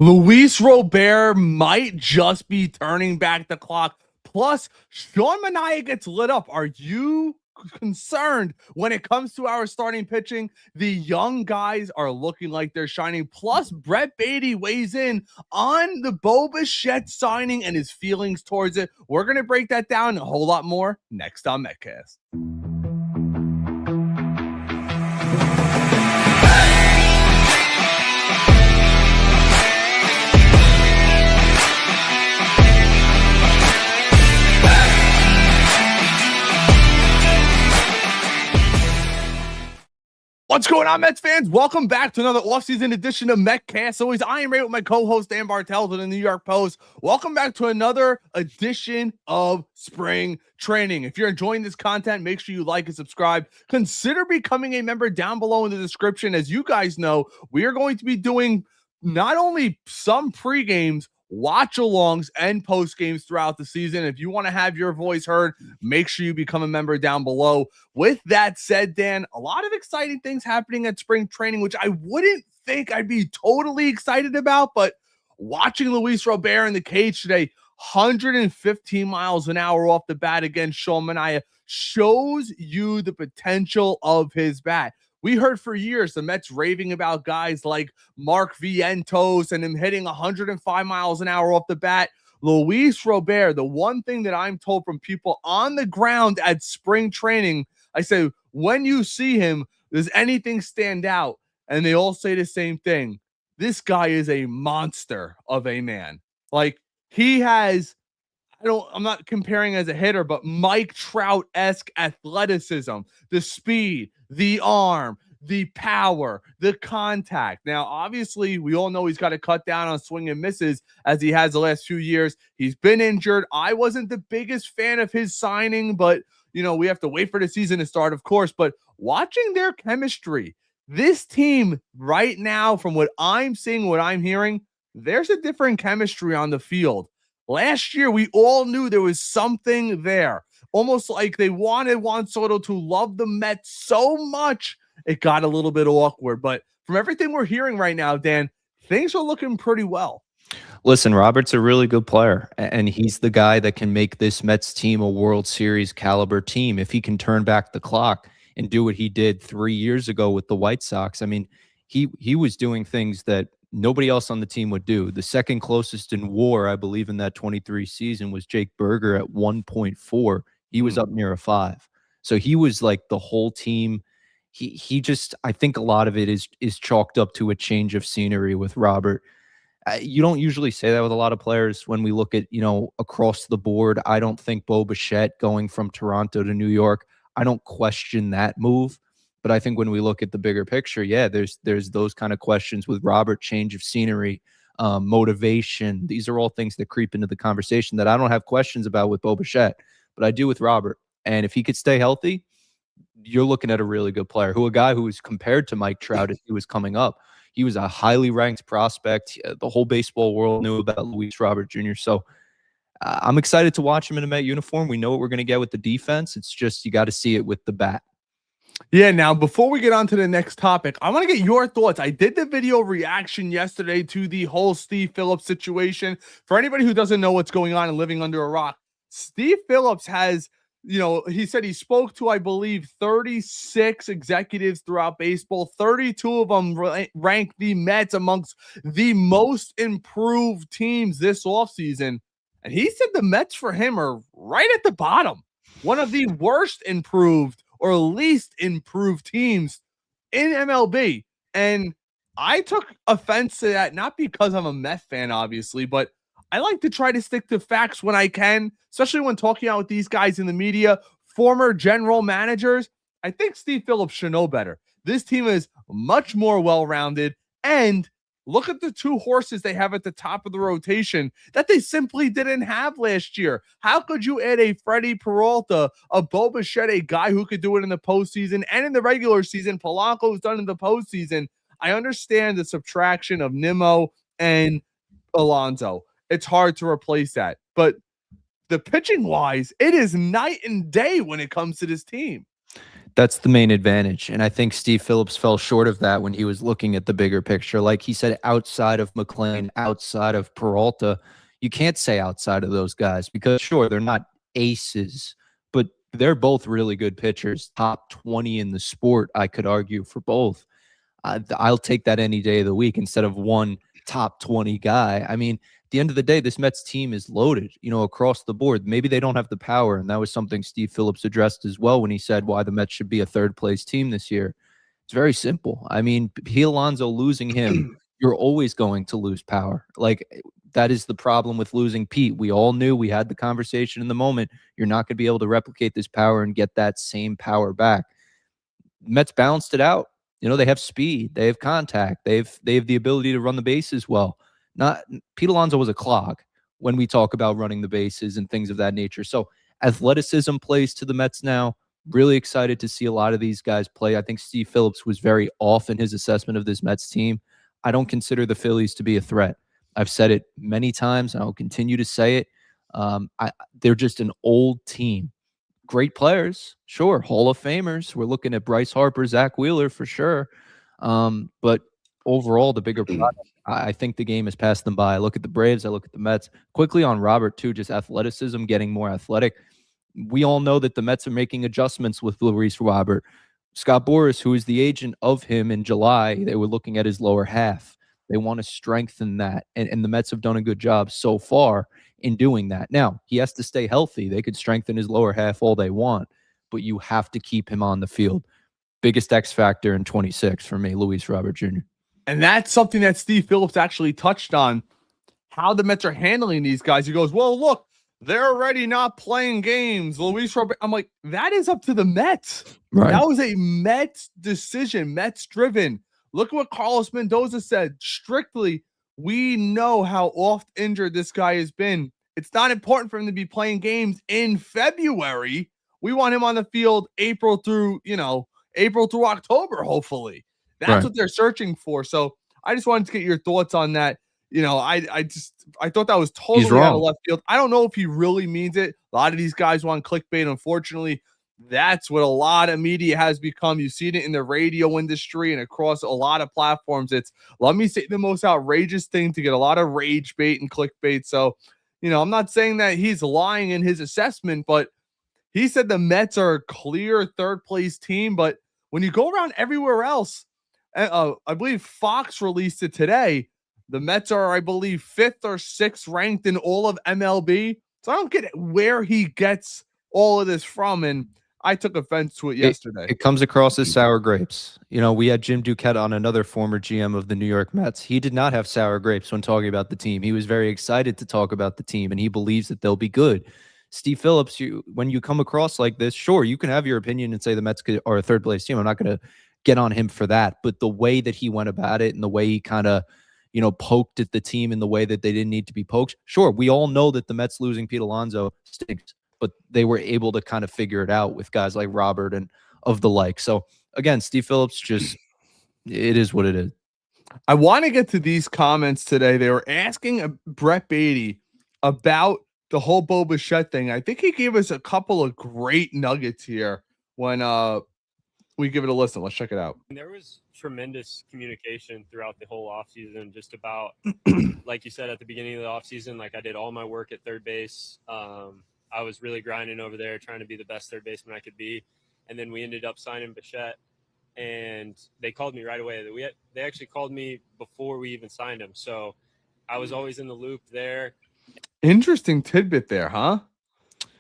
Luis Robert might just be turning back the clock. Plus, Sean Manaea gets lit up. Are you concerned when it comes to our starting pitching? The young guys are looking like they're shining. Plus, Brett Baty weighs in on the Bo Bichette signing and his feelings towards it. We're going to break that down and a whole lot more next on Metcast. What's going on, Mets fans? Welcome back to another offseason edition of Metcast. Always, I am Ray with my co-host Dan Bartels of the New York Post. Welcome back to another edition of spring training. If you're enjoying this content, make sure you like and subscribe. Consider becoming a member down below in the description. As you guys know, we are going to be doing not only some pre-games, watch-alongs, and post-games throughout the season. If you want to have your voice heard, make sure you become a member down below. With that said, Dan, a lot of exciting things happening at spring training, which I wouldn't think I'd be totally excited about, but watching Luis Robert in the cage today, 115 miles an hour off the bat against Sean Manaea, shows you the potential of his bat. We heard for years the Mets raving about guys like Mark Vientos and him hitting 105 miles an hour off the bat. Luis Robert, the one thing that I'm told from people on the ground at spring training, I say, when you see him, does anything stand out? And they all say the same thing. This guy is a monster of a man. Like, he has, I'm not comparing as a hitter, but Mike Trout-esque athleticism, the speed, the arm, the power, the contact. Now, obviously, we all know he's got to cut down on swing and misses as he has the last few years. He's been injured. I wasn't the biggest fan of his signing, but, you know, we have to wait for the season to start, of course. But watching their chemistry, this team right now, from what I'm seeing, what I'm hearing, there's a different chemistry on the field. Last year, we all knew there was something there. Almost like they wanted Juan Soto to love the Mets so much, it got a little bit awkward. But from everything we're hearing right now, Dan, things are looking pretty well. Listen, Robert's a really good player, and he's the guy that can make this Mets team a World Series caliber team if he can turn back the clock and do what he did 3 years ago with the White Sox. I mean, he was doing things that nobody else on the team would do. The second closest in WAR, I believe, in that 23 season was Jake Berger at 1.4. He was up near a 5. So he was like the whole team. He just, I think a lot of it is chalked up to a change of scenery with Robert. You don't usually say that with a lot of players when we look at, you know, across the board. I don't think Bo Bichette going from Toronto to New York, I don't question that move. But I think when we look at the bigger picture, yeah, there's those kind of questions with Robert, change of scenery, motivation. These are all things that creep into the conversation that I don't have questions about with Bo Bichette, but I do with Robert. And if he could stay healthy, you're looking at a really good player, a guy who was compared to Mike Trout as he was coming up. He was a highly ranked prospect. The whole baseball world knew about Luis Robert Jr. So I'm excited to watch him in a Met uniform. We know what we're going to get with the defense. It's just you got to see it with the bat. Yeah, now, before we get on to the next topic, I want to get your thoughts. I did the video reaction yesterday to the whole Steve Phillips situation. For anybody who doesn't know what's going on and living under a rock, Steve Phillips has, you know, he said he spoke to, I believe, 36 executives throughout baseball. 32 of them ranked the Mets amongst the most improved teams this offseason. And he said the Mets for him are right at the bottom. One of the worst improved or least improved teams in MLB. And I took offense to that, not because I'm a Mets fan, obviously, but I like to try to stick to facts when I can, especially when talking out with these guys in the media, former general managers. I think Steve Phillips should know better. This team is much more well-rounded, and look at the two horses they have at the top of the rotation that they simply didn't have last year. How could you add a Freddie Peralta, a Bo Bichette, a guy who could do it in the postseason and in the regular season? Polanco's done in the postseason. I understand the subtraction of Nimmo and Alonso. It's hard to replace that. But the pitching-wise, it is night and day when it comes to this team. That's the main advantage. And I think Steve Phillips fell short of that when he was looking at the bigger picture. Like he said, outside of McClain, outside of Peralta, you can't say outside of those guys because, sure, they're not aces, but they're both really good pitchers, top 20 in the sport, I could argue, for both. I'll take that any day of the week instead of one top 20 guy. I mean, at the end of the day, this Mets team is loaded, across the board. Maybe they don't have the power. And that was something Steve Phillips addressed as well when he said why the Mets should be a third place team this year. It's very simple. I mean, Pete Alonso, losing him, you're always going to lose power. Like, that is the problem with losing Pete. We all knew, we had the conversation in the moment. You're not going to be able to replicate this power and get that same power back. Mets balanced it out. They have speed, they have contact, they have the ability to run the bases well. Not Pete Alonso was a clog when we talk about running the bases and things of that nature. So athleticism plays to the Mets now. Really excited to see a lot of these guys play. I think Steve Phillips was very off in his assessment of this Mets team. I don't consider the Phillies to be a threat. I've said it many times, and I'll continue to say it. They're just an old team. Great players, sure, Hall of Famers. We're looking at Bryce Harper, Zach Wheeler for sure. But overall, the bigger product, I think the game has passed them by. I look at the Braves, I look at the Mets. Quickly on Robert, too, just athleticism, getting more athletic. We all know that the Mets are making adjustments with Luis Robert. Scott Boras, who is the agent of him in July, they were looking at his lower half. They want to strengthen that. And the Mets have done a good job so far in doing that. Now, he has to stay healthy. They could strengthen his lower half all they want, but you have to keep him on the field. Biggest X factor in 26 for me, Luis Robert Jr. And that's something that Steve Phillips actually touched on, how the Mets are handling these guys. He goes, well, look, they're already not playing games. Luis Robert, I'm like, that is up to the Mets. Right. That was a Mets decision, Mets driven. Look at what Carlos Mendoza said. Strictly, we know how oft injured this guy has been. It's not important for him to be playing games in February. We want him on the field April through October, hopefully. That's what they're searching for. So I just wanted to get your thoughts on that. I thought that was totally out of left field. I don't know if he really means it. A lot of these guys want clickbait. Unfortunately, that's what a lot of media has become. You see it in the radio industry and across a lot of platforms. It's, let me say the most outrageous thing to get a lot of rage bait and clickbait. So, I'm not saying that he's lying in his assessment, but he said the Mets are a clear third place team. But when you go around everywhere else, I believe Fox released it today, the Mets are, I believe, 5th or 6th ranked in all of MLB. So I don't get where he gets all of this from. And I took offense to it yesterday. It comes across as sour grapes. We had Jim Duquette on, another former GM of the New York Mets. He did not have sour grapes when talking about the team. He was very excited to talk about the team, and he believes that they'll be good. Steve Phillips, when you come across like this, sure, you can have your opinion and say the Mets are a third place team. I'm not going to get on him for that. But the way that he went about it and the way he kind of, poked at the team in the way that they didn't need to be poked. Sure, we all know that the Mets losing Pete Alonso stinks, but they were able to kind of figure it out with guys like Robert and of the like. So again, Steve Phillips, just, it is what it is. I want to get to these comments today. They were asking Brett Baty about the whole Bo Bichette thing. I think he gave us a couple of great nuggets here when we give it a listen. Let's check it out. There was tremendous communication throughout the whole offseason, just about, like you said, at the beginning of the offseason, like I did all my work at third base. I was really grinding over there, trying to be the best third baseman I could be. And then we ended up signing Bichette, and they called me right away. They actually called me before we even signed him. So I was always in the loop there. Interesting tidbit there, huh?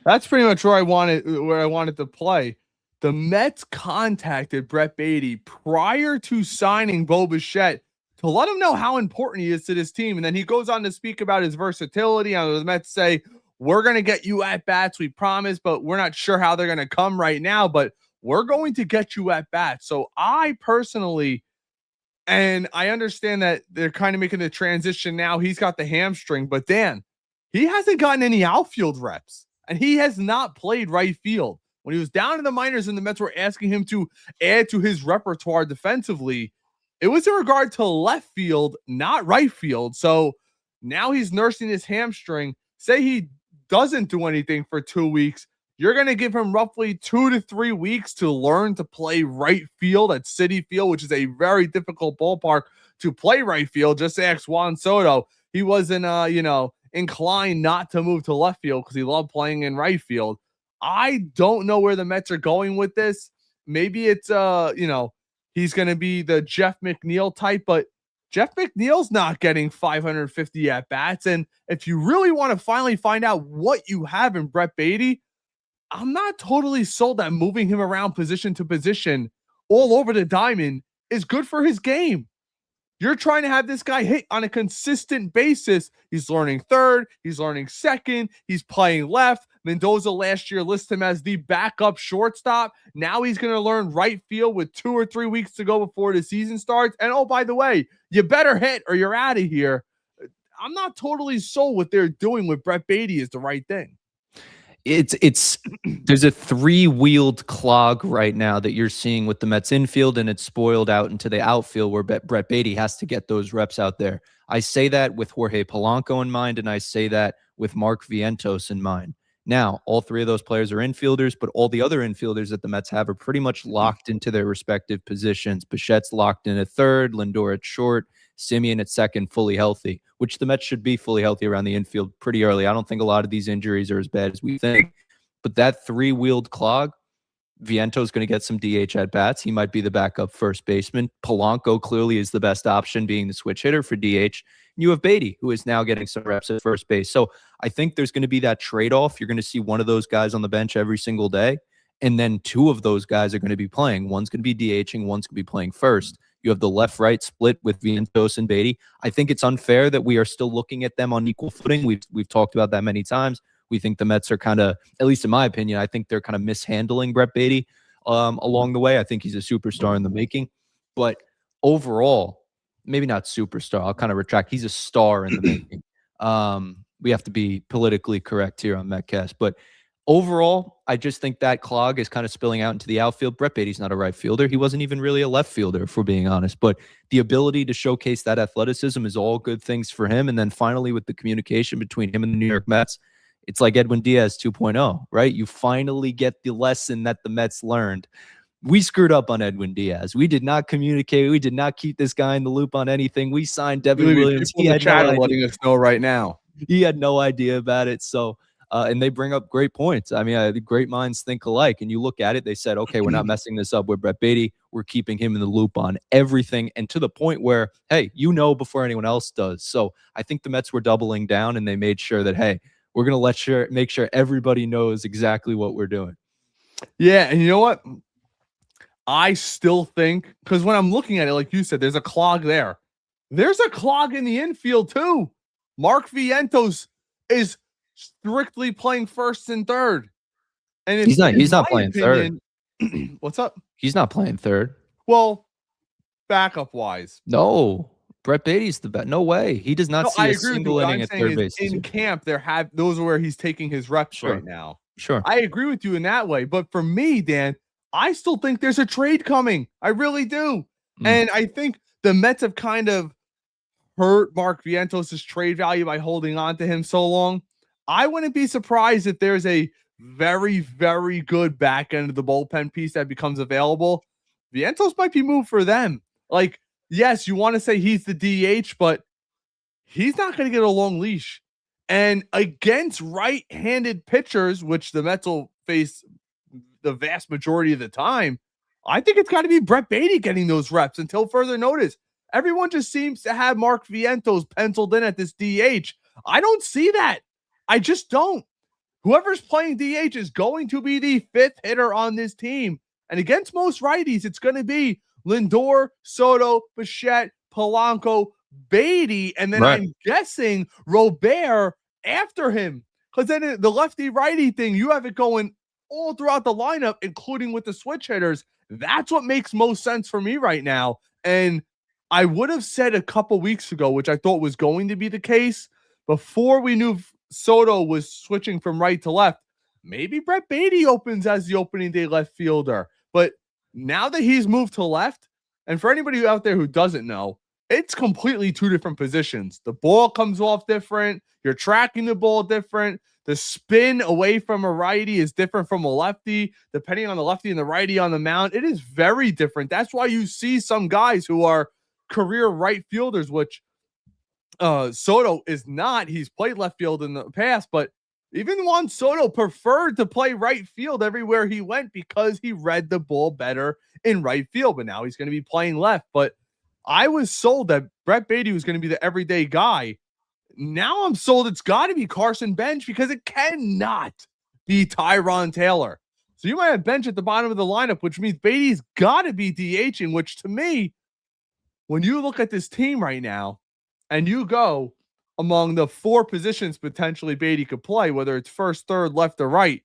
That's pretty much where I wanted to play. The Mets contacted Brett Baty prior to signing Bo Bichette to let him know how important he is to this team. And then he goes on to speak about his versatility. And the Mets say, we're going to get you at bats, we promise, but we're not sure how they're going to come right now, but we're going to get you at bats. So I personally, and I understand that they're kind of making the transition now. He's got the hamstring, but Dan, he hasn't gotten any outfield reps, and he has not played right field. When he was down in the minors and the Mets were asking him to add to his repertoire defensively, it was in regard to left field, not right field. So now he's nursing his hamstring. Say he doesn't do anything for 2 weeks. You're going to give him roughly 2 to 3 weeks to learn to play right field at Citi Field, which is a very difficult ballpark to play right field. Just ask Juan Soto. He wasn't, inclined not to move to left field because he loved playing in right field. I don't know where the Mets are going with this. Maybe it's, he's going to be the Jeff McNeil type, but Jeff McNeil's not getting 550 at bats. And if you really want to finally find out what you have in Brett Baty, I'm not totally sold that moving him around position to position all over the diamond is good for his game. You're trying to have this guy hit on a consistent basis. He's learning third. He's learning second. He's playing left. Mendoza last year listed him as the backup shortstop. Now he's going to learn right field with 2 or 3 weeks to go before the season starts. And oh, by the way, you better hit or you're out of here. I'm not totally sold what they're doing with Brett Baty is the right thing. It's there's a 3-wheeled clog right now that you're seeing with the Mets infield, and it's spoiled out into the outfield where Brett Baty has to get those reps out there. I say that with Jorge Polanco in mind, and I say that with Mark Vientos in mind. Now, all 3 of those players are infielders, but all the other infielders that the Mets have are pretty much locked into their respective positions. Bichette's locked in at third, Lindor at short, Simeon at second, fully healthy, which the Mets should be fully healthy around the infield pretty early. I don't think a lot of these injuries are as bad as we think. But that 3-wheeled clog, Viento's going to get some DH at bats. He might be the backup first baseman. Polanco clearly is the best option, being the switch hitter for DH. And you have Baty, who is now getting some reps at first base. So I think there's going to be that trade-off. You're going to see one of those guys on the bench every single day. And then 2 of those guys are going to be playing. One's going to be DHing, one's going to be playing first. You have the left-right split with Vientos and Baty. I think it's unfair that we are still looking at them on equal footing. We've talked about that many times. We think the Mets are kind of, at least in my opinion, I think they're kind of mishandling Brett Baty along the way. I think he's a superstar in the making. But overall, maybe not superstar. I'll kind of retract. He's a star in the making. We have to be politically correct here on Metcast. But overall, I just think that clog is kind of spilling out into the outfield. Brett Baty's not a right fielder. He wasn't even really a left fielder, if we're being honest. But the ability to showcase that athleticism is all good things for him. And then finally, with the communication between him and the New York Mets, it's like Edwin Diaz 2.0, right? You finally get the lesson that the Mets learned. We screwed up on Edwin Diaz. We did not communicate. We did not keep this guy in the loop on anything. We signed Devin Williams. He had no idea. Letting us know right now. He had no idea about it. So, and they bring up great points. I mean, great minds think alike. And you look at it, they said, okay, we're not messing this up with Brett Baty. We're keeping him in the loop on everything. And to the point where, hey, before anyone else does. So I think the Mets were doubling down, and they made sure that, hey, we're going to make sure everybody knows exactly what we're doing. Yeah. And you know what? I still think, because when I'm looking at it, like you said, there's a clog there. There's a clog in the infield too. Mark Vientos is strictly playing first and third. And he's not playing third. What's up? He's not playing third. Well, backup wise. No. Brett Baty's the best. No way. He does not see a single inning at third base. In camp, those are where he's taking his reps right now. Sure. I agree with you in that way. But for me, Dan, I still think there's a trade coming. I really do. And I think the Mets have kind of hurt Mark Vientos' trade value by holding on to him so long. I wouldn't be surprised if there's a very, very good back end of the bullpen piece that becomes available. Vientos might be moved for them. Like, yes, you want to say he's the DH, but he's not going to get a long leash. And against right-handed pitchers, which the Mets will face the vast majority of the time, I think it's got to be Brett Baty getting those reps until further notice. Everyone just seems to have Mark Vientos penciled in at this DH. I don't see that. I just don't. Whoever's playing DH is going to be the 5th hitter on this team. And against most righties, it's going to be Lindor, Soto, Bichette, Polanco, Baty, and then I'm guessing Robert after him. Because then the lefty-righty thing, you have it going all throughout the lineup, including with the switch hitters. That's what makes most sense for me right now. And I would have said a couple weeks ago, which I thought was going to be the case, before we knew Soto was switching from right to left, maybe Brett Baty opens as the opening day left fielder. But now that he's moved to left, and for anybody out there who doesn't know, it's completely two different positions. The ball comes off different. You're tracking the ball different. The spin away from a righty is different from a lefty, depending on the lefty and the righty on the mound. It is very different. That's why you see some guys who are career right fielders, which Soto is not. He's played left field in the past, but even Juan Soto preferred to play right field everywhere he went because he read the ball better in right field. But now he's going to be playing left. But I was sold that Brett Baty was going to be the everyday guy. Now I'm sold it's got to be Carson Bench because it cannot be Tyron Taylor. So you might have Bench at the bottom of the lineup, which means Baty's got to be DHing, which to me, when you look at this team right now and you go among the 4 positions potentially Baty could play, whether it's first, third, left, or right,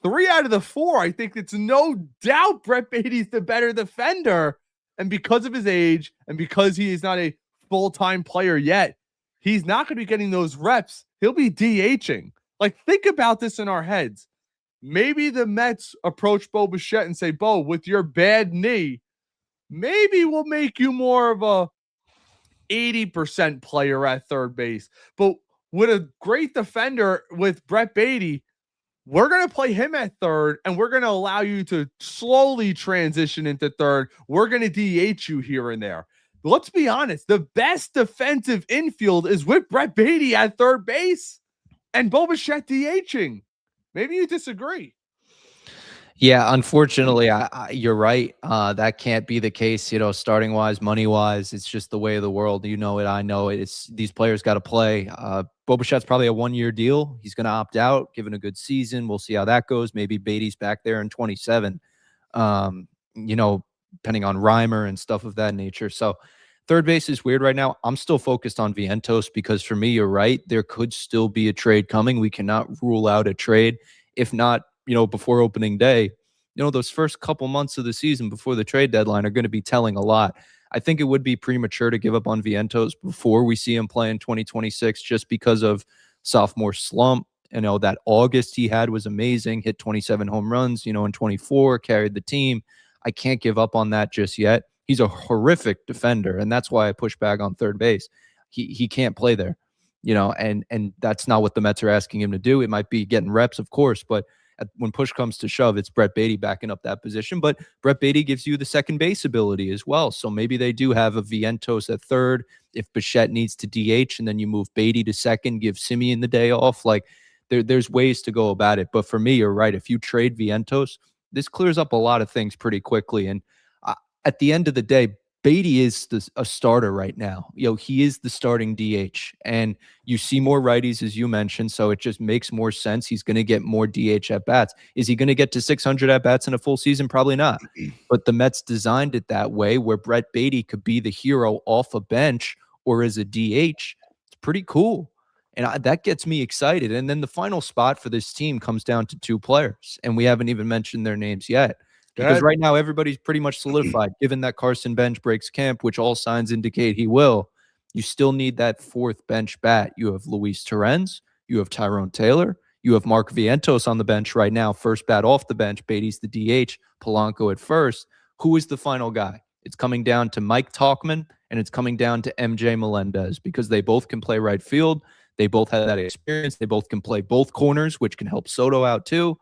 3 out of the 4, I think it's no doubt Brett Baty's the better defender. And because of his age and because he is not a full-time player yet, he's not going to be getting those reps. He'll be DHing. Like, think about this in our heads. Maybe the Mets approach Bo Bichette and say, Bo, with your bad knee, maybe we'll make you more of a 80% player at third base. But with a great defender with Brett Baty, we're going to play him at third, and we're going to allow you to slowly transition into third. We're going to DH you here and there. But let's be honest. The best defensive infield is with Brett Baty at third base and Bo Bichette DHing. Maybe you disagree. Yeah, unfortunately, you're right. That can't be the case, starting wise, money wise. It's just the way of the world. You know it. I know it. It's these players got to play. Bo Bichette's probably a 1-year deal. He's going to opt out, given a good season. We'll see how that goes. Maybe Baty's back there in 27, depending on Reimer and stuff of that nature. So third base is weird right now. I'm still focused on Vientos because for me, you're right. There could still be a trade coming. We cannot rule out a trade. If not, before opening day, those first couple months of the season before the trade deadline are going to be telling a lot. I think it would be premature to give up on Vientos before we see him play in 2026 just because of sophomore slump. That August he had was amazing, hit 27 home runs, in 24, carried the team. I can't give up on that just yet. He's a horrific defender, and that's why I push back on third base. He can't play there, and that's not what the Mets are asking him to do. It might be getting reps, of course, but when push comes to shove, it's Brett Baty backing up that position. But Brett Baty gives you the second base ability as well. So maybe they do have a Vientos at third if Bichette needs to DH, and then you move Baty to second, give Simeon the day off. Like there's ways to go about it. But for me, you're right. If you trade Vientos, this clears up a lot of things pretty quickly. And at the end of the day, Baty is a starter right now. He is the starting DH, and you see more righties, as you mentioned, so it just makes more sense. He's going to get more DH at-bats. Is he going to get to 600 at-bats in a full season? Probably not. But the Mets designed it that way where Brett Baty could be the hero off a bench or as a DH. It's pretty cool, and that gets me excited. And then the final spot for this team comes down to 2 players, and we haven't even mentioned their names yet. Because right now, everybody's pretty much solidified. Given that Carson Bench breaks camp, which all signs indicate he will, you still need that 4th bench bat. You have Luis Torrens. You have Tyrone Taylor. You have Mark Vientos on the bench right now. First bat off the bench. Baty's the DH. Polanco at first. Who is the final guy? It's coming down to Mike Tauchman, and it's coming down to MJ Melendez because they both can play right field. They both have that experience. They both can play both corners, which can help Soto out too.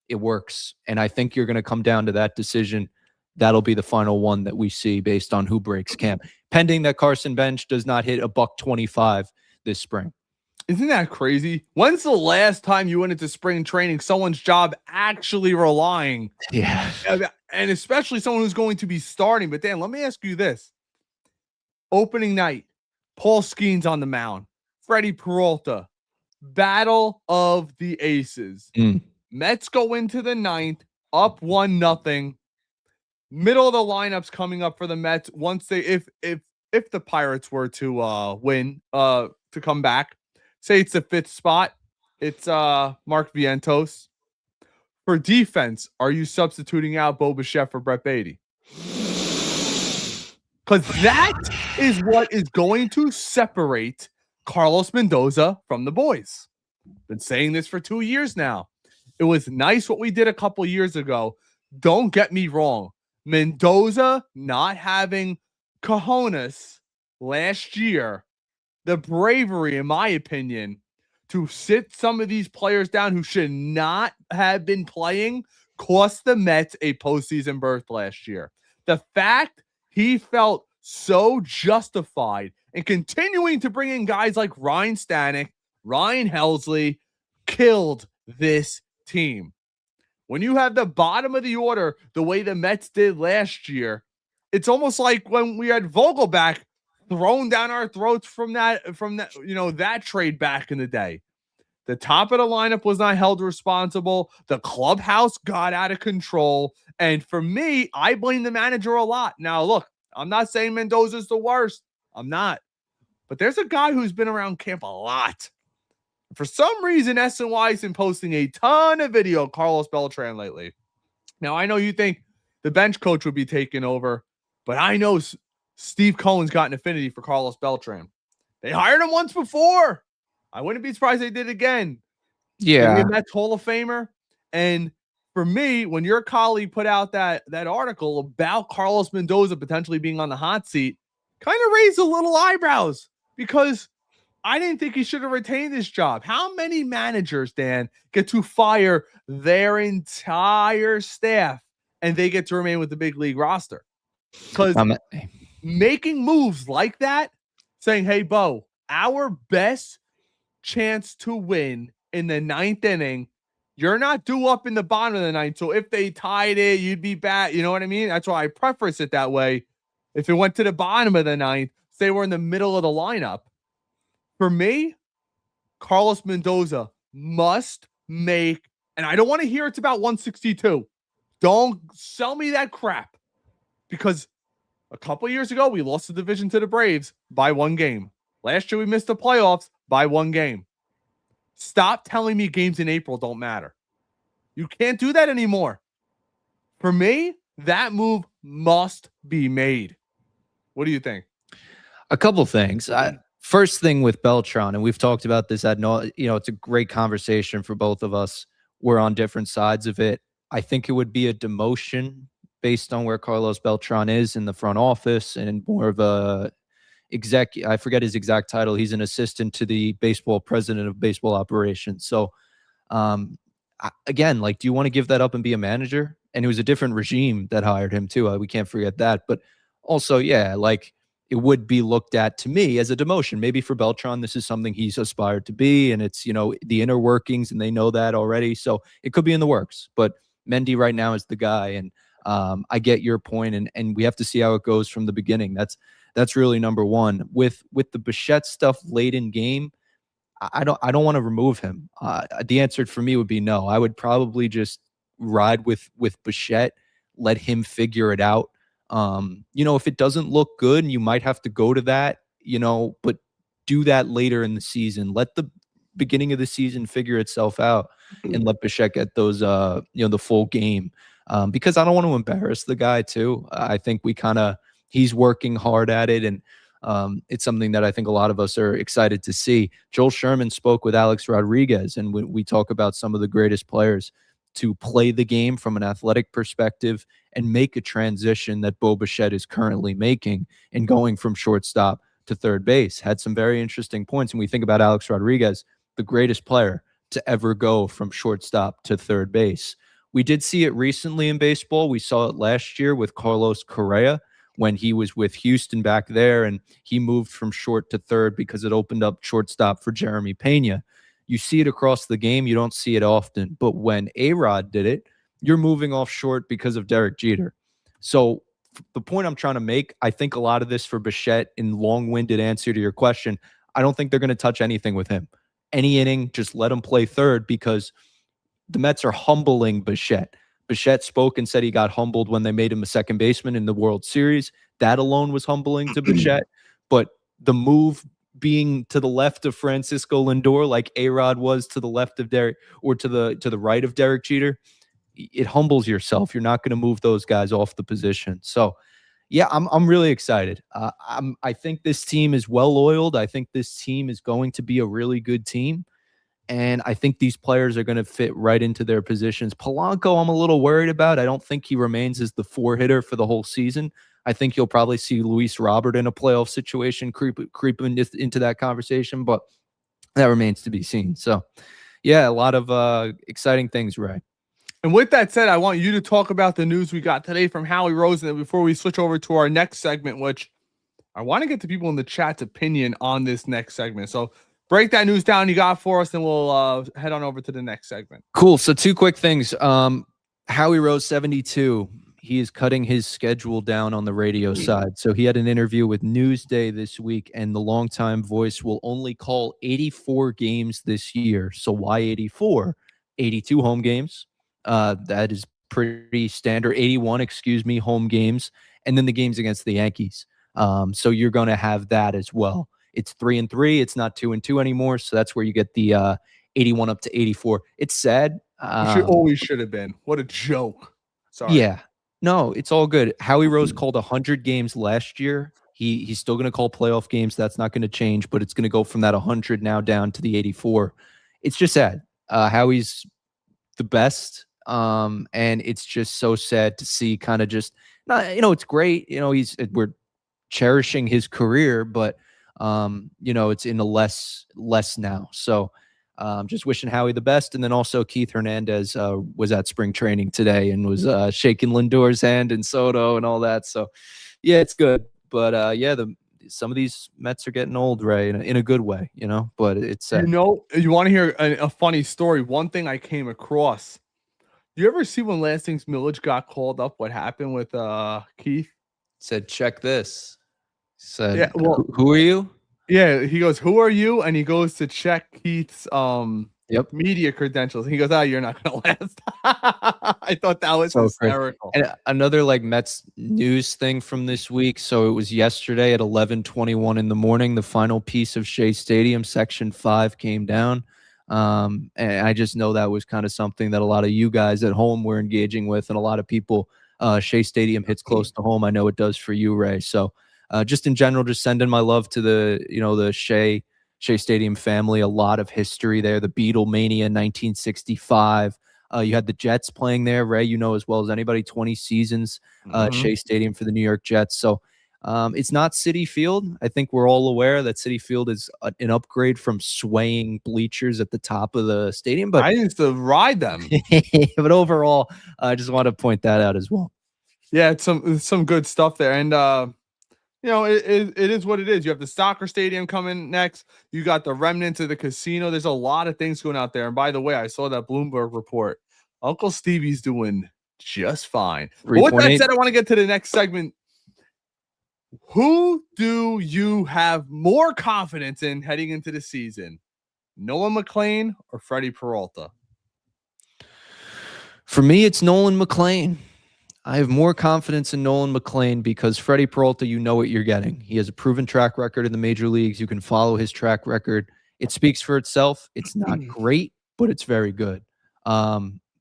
It works. And I think you're going to come down to that decision. That'll be the final one that we see based on who breaks camp, pending that Carson Bench does not hit a $125 this spring. Isn't that crazy? When's the last time you went into spring training, someone's job actually relying? Yeah. And especially someone who's going to be starting. But Dan, let me ask you this. Opening night, Paul Skeens on the mound, Freddie Peralta, battle of the aces. Mets go into the 9th, up 1-0. Middle of the lineup's coming up for the Mets once they, if the Pirates were to win, to come back. Say it's the 5th spot. It's Mark Vientos. For defense, are you substituting out Bo Bichette for Brett Baty? Because that is what is going to separate Carlos Mendoza from the boys. Been saying this for 2 years now. It was nice what we did a couple years ago. Don't get me wrong. Mendoza not having cojones last year, the bravery, in my opinion, to sit some of these players down who should not have been playing cost the Mets a postseason berth last year. The fact he felt so justified in continuing to bring in guys like Ryan Stanek, Ryan Helsley, killed this team. When you have the bottom of the order the way the Mets did last year, it's almost like when we had Vogelback thrown down our throats from that, that trade back in the day. The top of the lineup was not held responsible. The clubhouse got out of control. And for me, I blame the manager a lot. Now, look, I'm not saying Mendoza's the worst. I'm not. But there's a guy who's been around camp a lot. For some reason, SNY has been posting a ton of video of Carlos Beltran lately. Now, I know you think the bench coach would be taking over, but I know Steve Cohen's got an affinity for Carlos Beltran. They hired him once before. I wouldn't be surprised they did again. Yeah. Mets Hall of Famer. And for me, when your colleague put out that article about Carlos Mendoza potentially being on the hot seat, kind of raised a little eyebrows because I didn't think he should have retained this job. How many managers, Dan, get to fire their entire staff and they get to remain with the big league roster? Because making moves like that, saying, hey, Bo, our best chance to win in the 9th inning, you're not due up in the bottom of the 9th. So if they tied it, you'd be back. You know what I mean? That's why I preface it that way. If it went to the bottom of the 9th, say we're in the middle of the lineup. For me, Carlos Mendoza must make, and I don't want to hear it's about 162. Don't sell me that crap. Because a couple years ago, we lost the division to the Braves by 1 game. Last year, we missed the playoffs by 1 game. Stop telling me games in April don't matter. You can't do that anymore. For me, that move must be made. What do you think? A couple things. First thing with Beltran, and we've talked about this it's a great conversation for both of us. We're on different sides of it. I think it would be a demotion based on where Carlos Beltran is in the front office and more of a I forget his exact title. He's an assistant to the president of baseball operations. So again, do you want to give that up and be a manager? And it was a different regime that hired him too. We can't forget that. But also, yeah, it would be looked at to me as a demotion. Maybe for Beltran, this is something he's aspired to be, and it's, the inner workings, and they know that already. So it could be in the works. But Mendy right now is the guy, and I get your point, and we have to see how it goes from the beginning. That's really number one. With the Bichette stuff late in game, I don't want to remove him. The answer for me would be no. I would probably just ride with Bichette, let him figure it out. If it doesn't look good, and you might have to go to that, but do that later in the season. Let the beginning of the season figure itself out, and let Bichette get those, the full game. Because I don't want to embarrass the guy too. I think he's working hard at it, and it's something that I think a lot of us are excited to see. Joel Sherman spoke with Alex Rodriguez, and we talk about some of the greatest players to play the game from an athletic perspective and make a transition that Bo Bichette is currently making and going from shortstop to third base. Had some very interesting points. And we think about Alex Rodriguez, the greatest player to ever go from shortstop to third base. We did see it recently in baseball. We saw it last year with Carlos Correa when he was with Houston back there, and he moved from short to third because it opened up shortstop for Jeremy Pena. You see it across the game. You don't see it often. But when A-Rod did it, you're moving off short because of Derek Jeter. So the point I'm trying to make, I think a lot of this for Bichette, in long-winded answer to your question, I don't think they're going to touch anything with him. Any inning, just let him play third, because the Mets are humbling Bichette. Bichette spoke and said he got humbled when they made him a second baseman in the World Series. That alone was humbling to Bichette. But the move being to the left of Francisco Lindor, like A-Rod was to the left of Derek, or to the right of Derek Jeter, it humbles yourself. You're not going to move those guys off the position. So, yeah, I'm really excited. I think this team is well oiled. I think this team is going to be a really good team. And I think these players are going to fit right into their positions. Polanco, I'm a little worried about. I don't think he remains as the 4 hitter for the whole season. I think you'll probably see Luis Robert in a playoff situation creep into that conversation, but that remains to be seen. So, yeah, a lot of exciting things, Ray. And with that said, I want you to talk about the news we got today from Howie Roseman before we switch over to our next segment, which I want to get the people in the chat's opinion on this next segment. So break that news down you got for us, and we'll head on over to the next segment. Cool. So 2 quick things. Howie Rose 72. He is cutting his schedule down on the radio side. So he had an interview with Newsday this week, and the longtime voice will only call 84 games this year. So why 84? 82 home games. That is pretty standard. 81, home games, and then the games against the Yankees. So you're going to have that as well. It's 3-3. It's not 2-2 anymore. So that's where you get the 81 up to 84. It's sad. Always should have been. What a joke. Sorry. Yeah. No, it's all good. Howie Rose called 100 games last year. He's still going to call playoff games. That's not going to change, but it's going to go from that 100 now down to the 84. It's just sad. Howie's the best. And it's just so sad to see kind of just not, it's great. We're cherishing his career, but it's in a less now. So just wishing Howie the best. And then also Keith Hernandez was at spring training today and was shaking Lindor's hand and Soto and all that. So yeah, it's good. But some of these Mets are getting old, Ray, in a good way, but it's you want to hear a funny story. One thing I came across. You ever see when Lastings Millage got called up, what happened with Keith? Said, check this. Said, yeah, well, who are you? Yeah, he goes, who are you? And he goes to check Keith's media credentials. And he goes, you're not going to last. I thought that was so hysterical. And another Mets news thing from this week. So it was yesterday at 11:21 in the morning. The final piece of Shea Stadium, Section 5, came down. And I just know that was kind of something that a lot of you guys at home were engaging with, and a lot of people. Shea Stadium hits close to home. I know it does for you, Ray. So just in general, just sending my love to the Shea Stadium family. A lot of history there. The Beatlemania 1965. You had the Jets playing there, Ray, as well as anybody, 20 seasons at Shea Stadium for the New York Jets. So it's not Citi Field. I think we're all aware that Citi Field is an upgrade from swaying bleachers at the top of the stadium. But I used to ride them. But overall, I just want to point that out as well. Yeah, it's some good stuff there. And, it is what it is. You have the soccer stadium coming next. You got the remnants of the casino. There's a lot of things going out there. And by the way, I saw that Bloomberg report. Uncle Stevie's doing just fine. But with that said, I want to get to the next segment. Who do you have more confidence in heading into the season? Nolan McLean or Freddie Peralta? For me, it's Nolan McLean. I have more confidence in Nolan McLean because Freddie Peralta, you know what you're getting. He has a proven track record in the major leagues. You can follow his track record. It speaks for itself. It's not great, but it's very good.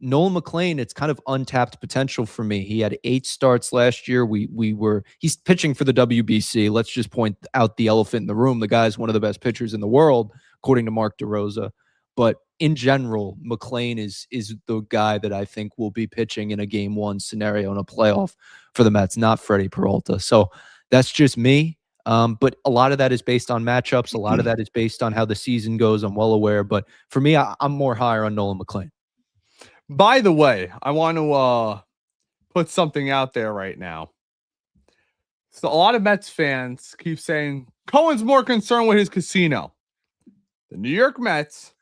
Nolan McLean, it's kind of untapped potential for me. He had 8 starts last year. He's pitching for the WBC. Let's just point out the elephant in the room. The guy's one of the best pitchers in the world, according to Mark DeRosa. But in general, McLean is the guy that I think will be pitching in a game 1 scenario in a playoff for the Mets, not Freddie Peralta. So that's just me. But a lot of that is based on matchups. A lot of that is based on how the season goes. I'm well aware. But for me, I'm more higher on Nolan McLean. By the way, I want to put something out there right now. So a lot of Mets fans keep saying Cohen's more concerned with his casino. The New York Mets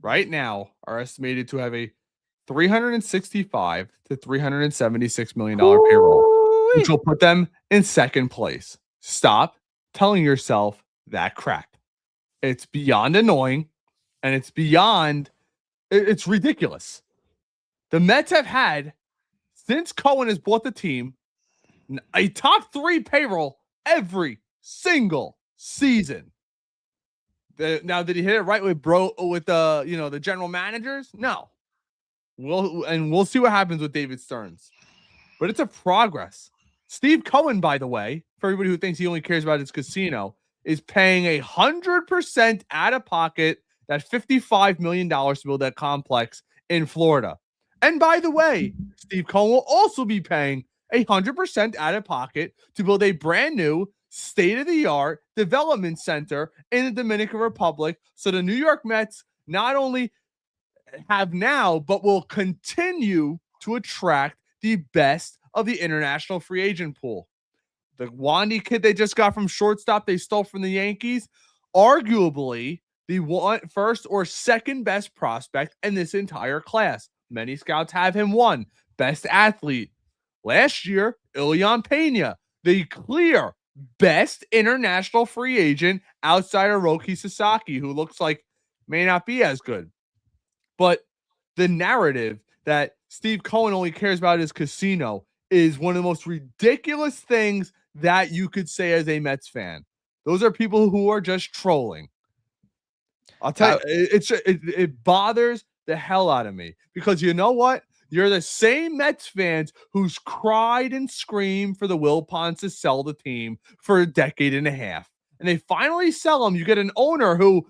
right now are estimated to have a $365 to $376 million payroll, which will put them in second place. Stop telling yourself that crap. It's beyond annoying, and it's ridiculous. The Mets have had, since Cohen has bought the team, a top 3 payroll every single season. Now, did he hit it right with the general managers? No. We'll see what happens with David Stearns. But it's a progress. Steve Cohen, by the way, for everybody who thinks he only cares about his casino, is paying 100% out of pocket that $55 million to build that complex in Florida. And by the way, Steve Cohen will also be paying 100% out of pocket to build a brand new state-of-the-art development center in the Dominican Republic. So the New York Mets not only have now, but will continue to attract the best of the international free agent pool. The Wandy kid they just got from shortstop they stole from the Yankees, arguably the first or second best prospect in this entire class. Many scouts have him one, best athlete. Last year, Ilion Pena, the clear best international free agent outside of Roki Sasaki, who looks like may not be as good. But the narrative that Steve Cohen only cares about his casino is one of the most ridiculous things that you could say as a Mets fan. Those are people who are just trolling. I'll tell you, it bothers the hell out of me because you know what? You're the same Mets fans who's cried and screamed for the Wilpons to sell the team for a decade and a half. And they finally sell them. You get an owner who,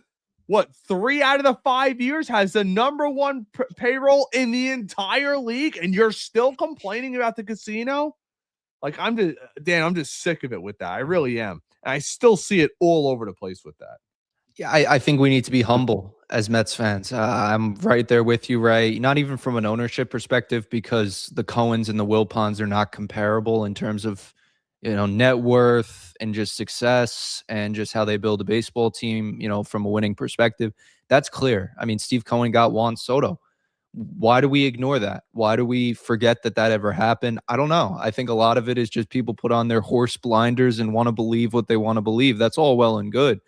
3 out of the 5 years has the number one payroll in the entire league, and you're still complaining about the casino? Like, I'm just sick of it with that. I really am. And I still see it all over the place with that. Yeah, I think we need to be humble as Mets fans. I'm right there with you, Ray. Not even from an ownership perspective, because the Cohens and the Wilpons are not comparable in terms of, net worth and just success and just how they build a baseball team, from a winning perspective. That's clear. I mean, Steve Cohen got Juan Soto. Why do we ignore that? Why do we forget that ever happened? I don't know. I think a lot of it is just people put on their horse blinders and want to believe what they want to believe. That's all well and good.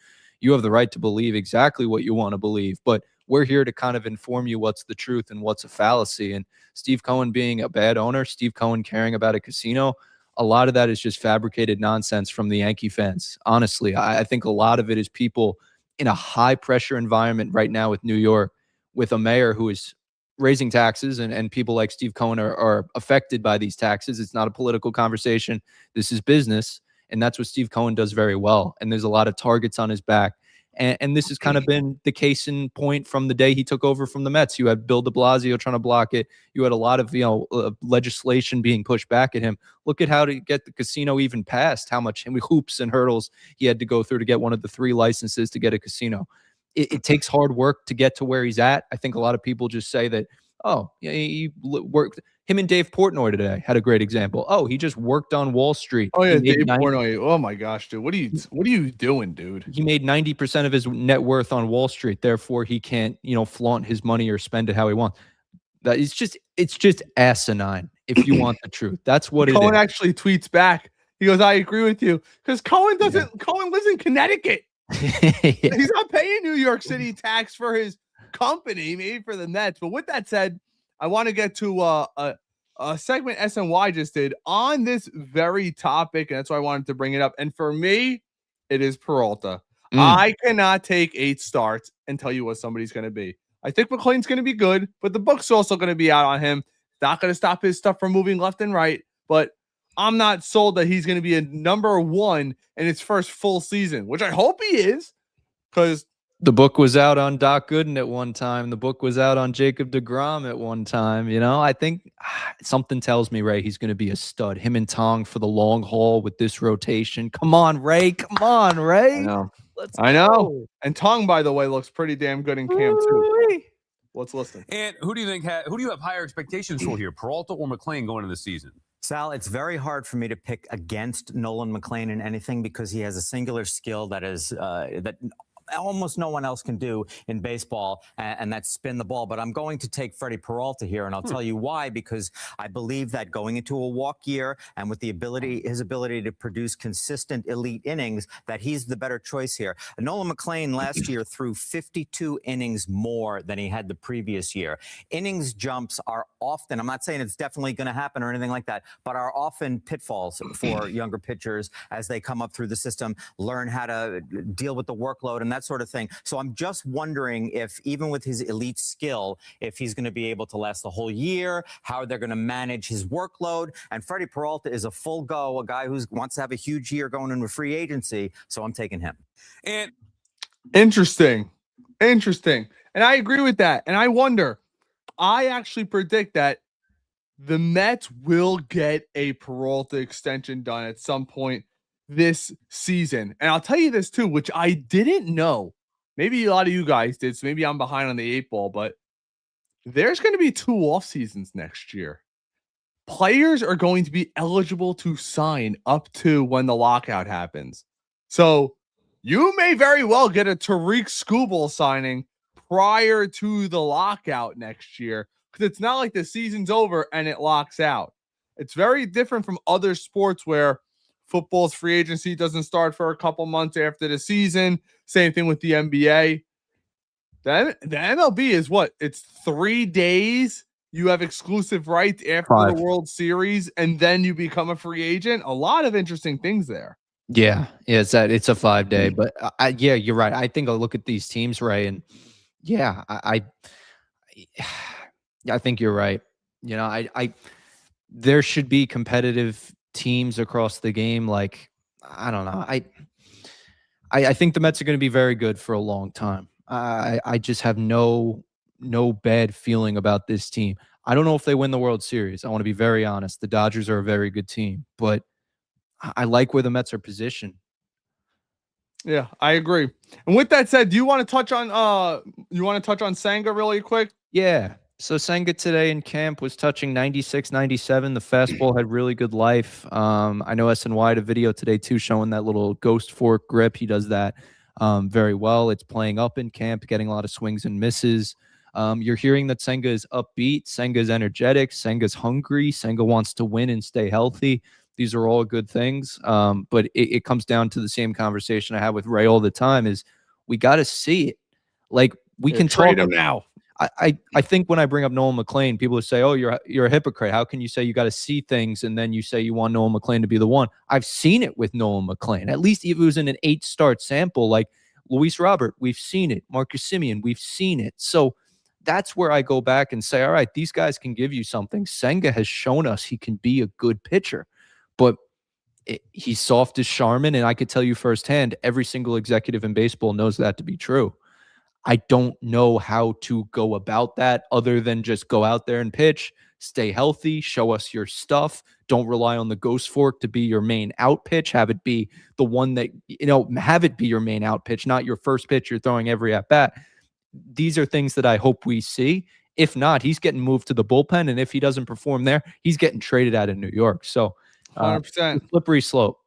You have the right to believe exactly what you want to believe, but we're here to kind of inform you what's the truth and what's a fallacy. And Steve Cohen being a bad owner, Steve Cohen caring about a casino, a lot of that is just fabricated nonsense from the Yankee fans. Honestly, I think a lot of it is people in a high pressure environment right now with New York, with a mayor who is raising taxes, and people like Steve Cohen are affected by these taxes. It's not a political conversation. This is business. And that's what Steve Cohen does very well. And there's a lot of targets on his back. And this has kind of been the case in point from the day he took over from the Mets. You had Bill de Blasio trying to block it. You had a lot of, legislation being pushed back at him. Look at how to get the casino even passed, how much hoops and hurdles he had to go through to get one of the 3 licenses to get a casino. It takes hard work to get to where he's at. I think a lot of people just say that, oh, yeah, he worked. Him and Dave Portnoy today had a great example. Oh, he just worked on Wall Street. Oh yeah, Dave Portnoy. Oh my gosh, dude, what are you doing, dude? He made 90% of his net worth on Wall Street. Therefore, he can't, flaunt his money or spend it how he wants. That it's just asinine. If you want the truth, that's what Cohen it is. Actually tweets back. He goes, "I agree with you," because Cohen doesn't. Yeah. Cohen lives in Connecticut. Yeah. He's not paying New York City tax for his company, maybe for the Mets. But with that said, I want to get to a segment SNY just did on this very topic, and that's why I wanted to bring it up. And for me, it is Peralta. I cannot take 8 starts and tell you what somebody's going to be. I think McLean's going to be good, but the book's also going to be out on him. It's not going to stop his stuff from moving left and right, but I'm not sold that he's going to be a number 1 in his first full season, which I hope he is, because the book was out on Doc Gooden at one time. The book was out on Jacob deGrom at one time. I think something tells me, Ray, he's going to be a stud. Him and Tong for the long haul with this rotation. Come on, Ray. Come on, Ray. I know. And Tong, by the way, looks pretty damn good in camp too. Let's listen. And who do you have higher expectations for here, Peralta or McLean going into the season? Sal, it's very hard for me to pick against Nolan McLean in anything because he has a singular skill that is that almost no one else can do in baseball, and that's spin the ball. But I'm going to take Freddie Peralta here, and I'll tell you why, because I believe that going into a walk year and with his ability to produce consistent elite innings, that he's the better choice here. Nolan McLean last year threw 52 innings more than he had the previous year. Innings jumps are often, I'm not saying it's definitely going to happen or anything like that, but are often pitfalls for younger pitchers as they come up through the system, learn how to deal with the workload and that sort of thing. So I'm just wondering if, even with his elite skill, if he's going to be able to last the whole year, how they're going to manage his workload. And Freddie Peralta is a full go, a guy who wants to have a huge year going into free agency. So I'm taking him. And interesting. And I agree with that. And I wonder, I actually predict that the Mets will get a Peralta extension done at some point this season. And I'll tell you this too, which I didn't know. Maybe a lot of you guys did, so maybe I'm behind on the 8 ball, but there's going to be 2 off seasons next year. Players are going to be eligible to sign up to when the lockout happens. So you may very well get a Tariq Skubal signing prior to the lockout next year, because it's not like the season's over and it locks out. It's very different from other sports where football's free agency doesn't start for a couple months after the season. Same thing with the NBA. Then the MLB is what? It's 3 days. You have exclusive rights after 5. the World Series, and then you become a free agent. A lot of interesting things there. Yeah, it's a 5-day, but yeah, you're right. I think I'll look at these teams, Ray, and yeah, I think you're right. You know, there should be competitive teams across the game. Like, I don't know. I think the Mets are going to be very good for a long time. I just have no bad feeling about this team. I don't know if they win the World Series. I want to be very honest. The Dodgers are a very good team, but I like where the Mets are positioned. Yeah, I agree. And with that said, do you want to touch on Senga really quick? Yeah. So Senga today in camp was touching 96, 97. The fastball had really good life. I know SNY had a video today too showing that little ghost fork grip. He does that very well. It's playing up in camp, getting a lot of swings and misses. You're hearing that Senga is upbeat. Senga is energetic. Senga's hungry. Senga wants to win and stay healthy. These are all good things. But it comes down to the same conversation I have with Ray all the time is we got to see it. Like we can trade talk him now. I think when I bring up Nolan McLean, people say, "Oh, you're a hypocrite. How can you say you got to see things and then you say you want Nolan McLean to be the one?" I've seen it with Nolan McLean. At least if it was in an 8-start sample, like Luis Robert, we've seen it. Marcus Semien, we've seen it. So that's where I go back and say, all right, these guys can give you something. Senga has shown us he can be a good pitcher, but he's soft as Charmin, and I could tell you firsthand, every single executive in baseball knows that to be true. I don't know how to go about that other than just go out there and pitch, stay healthy, show us your stuff. Don't rely on the ghost fork to be your main out pitch. Have it be the one that, have it be your main out pitch, not your first pitch you're throwing every at bat. These are things that I hope we see. If not, he's getting moved to the bullpen. And if he doesn't perform there, he's getting traded out of New York. So 100%. Slippery slope.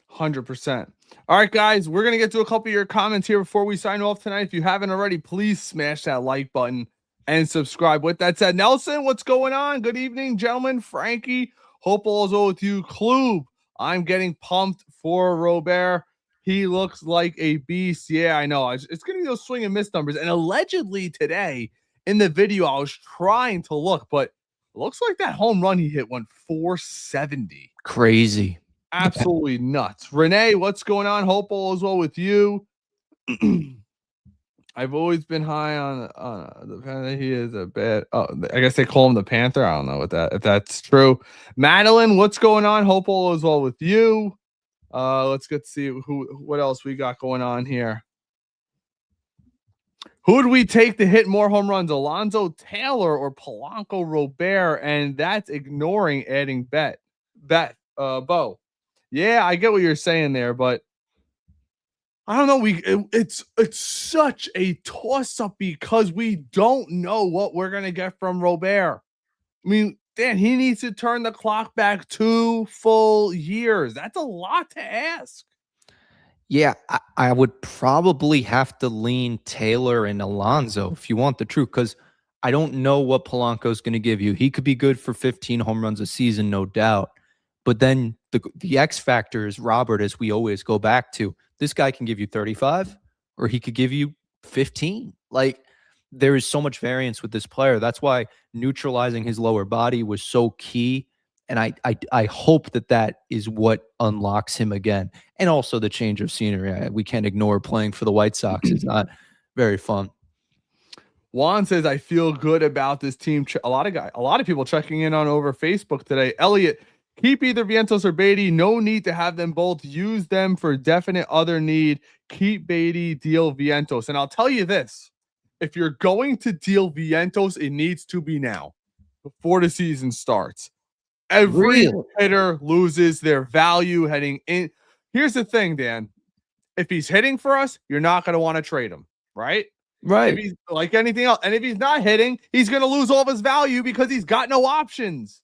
100%. All right, guys, we're going to get to a couple of your comments here before we sign off tonight. If you haven't already, please smash that like button and subscribe. With that said, Nelson, what's going on? Good evening, gentlemen. Frankie, hope all is well with you. Klub, I'm getting pumped for Robert. He looks like a beast. Yeah, I know. It's going to be those swing and miss numbers. And allegedly today in the video, I was trying to look, but it looks like that home run he hit went 470. Crazy. Absolutely nuts. Renee, what's going on? Hope all is well with you. I've always been high on the Panther. He is a bad. Oh, I guess they call him the Panther. I don't know if that's true. Madeline, what's going on? Hope all is well with you. Let's get to see what else we got going on here. Who would we take to hit more home runs, Alonzo Taylor or Polanco Robert? And that's ignoring adding Bo. Yeah, I get what you're saying there, but I don't know. It's such a toss-up because we don't know what we're gonna get from Robert. I mean, Dan, he needs to turn the clock back 2 full years. That's a lot to ask. Yeah, I would probably have to lean Taylor and Alonzo if you want the truth, because I don't know what Polanco's going to give you. He could be good for 15 home runs a season, no doubt. But then the X factor is Robert, as we always go back to. This guy can give you 35 or he could give you 15. Like, there is so much variance with this player. That's why neutralizing his lower body was so key. And I hope that is what unlocks him again. And also the change of scenery. We can't ignore playing for the White Sox. It's not very fun. Juan says, I feel good about this team. A lot of people checking in on over Facebook today. Elliot, keep either Vientos or Baty. No need to have them both. Use them for definite other need. Keep Baty, deal Vientos. And I'll tell you this. If you're going to deal Vientos, it needs to be now. before the season starts. Every hitter loses their value heading in. Here's the thing, Dan. If he's hitting for us, you're not going to want to trade him, right? Right. If he's like anything else, and if he's not hitting, he's going to lose all of his value because he's got no options.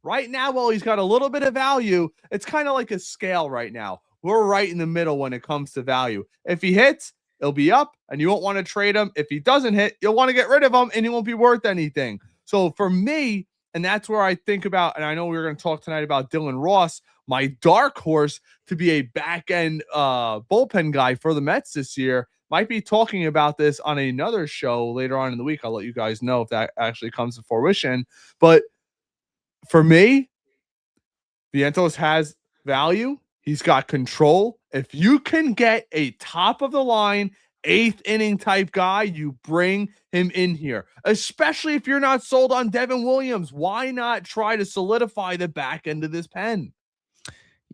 Right now, while he's got a little bit of value, it's kind of like a scale right now. We're right in the middle when it comes to value. If he hits, he'll be up, and you won't want to trade him. If he doesn't hit, you'll want to get rid of him, and he won't be worth anything. So for me, and that's where I think about, and I know we were going to talk tonight about Dylan Ross, my dark horse to be a back-end bullpen guy for the Mets this year. Might be talking about this on another show later on in the week. I'll let you guys know if that actually comes to fruition. But for me, Vientos has value. He's got control. If you can get a top-of-the-line, eighth-inning type guy, you bring him in here, especially if you're not sold on Devin Williams. Why not try to solidify the back end of this pen?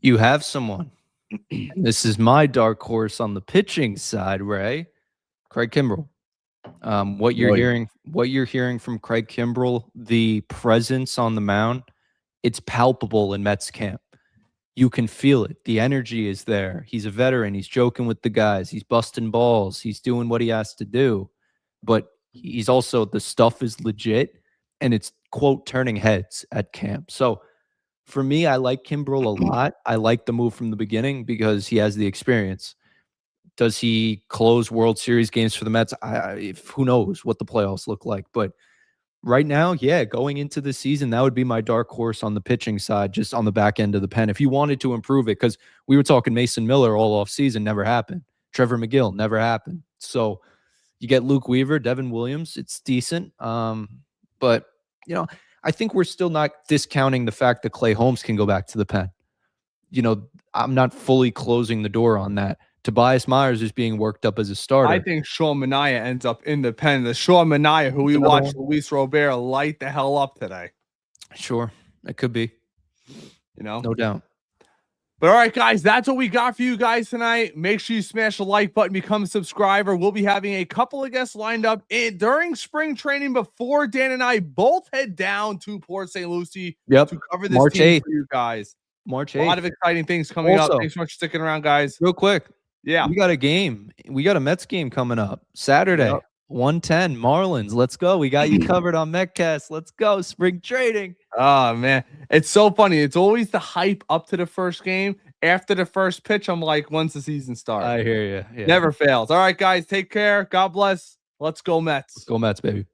You have someone. This is my dark horse on the pitching side, Ray. Craig Kimbrell. What you're hearing from Craig Kimbrell, the presence on the mound, it's palpable in Mets camp. You can feel it. The energy is there. He's a veteran. He's joking with the guys. He's busting balls. He's doing what he has to do. But he's also, the stuff is legit, and it's, quote, turning heads at camp. So for me, I like Kimbrell a lot. I like the move from the beginning because he has the experience. Does he close World Series games for the Mets? Who knows what the playoffs look like. But right now, yeah, going into the season, that would be my dark horse on the pitching side, just on the back end of the pen. If you wanted to improve it, because we were talking Mason Miller all off season, never happened. Trevor McGill, never happened. So you get Luke Weaver, Devin Williams, it's decent. But, you know, I think we're still not discounting the fact that Clay Holmes can go back to the pen. You know, I'm not fully closing the door on that. Tobias Myers is being worked up as a starter. I think Sean Manaea ends up in the pen. The Sean Manaea who we watched Luis Robert light the hell up today. Sure, it could be. You know? No doubt. But all right, guys, that's what we got for you guys tonight. Make sure you smash the like button, become a subscriber. We'll be having a couple of guests lined up during spring training before Dan and I both head down to Port St. Lucie to cover this March team 8th. for you guys. March 8th. A lot of exciting things coming up. Thanks so much for sticking around, guys. Real quick. Yeah. We got a game. We got a Mets game coming up Saturday. 1:10 Marlins. Let's go. We got you covered on Metcast. Let's go. Spring trading. Oh, man. It's so funny. It's always the hype up to the first game. After the first pitch, I'm like, when's the season start? I hear you. Yeah. Never fails. All right, guys. Take care. God bless. Let's go Mets. Let's go Mets, baby.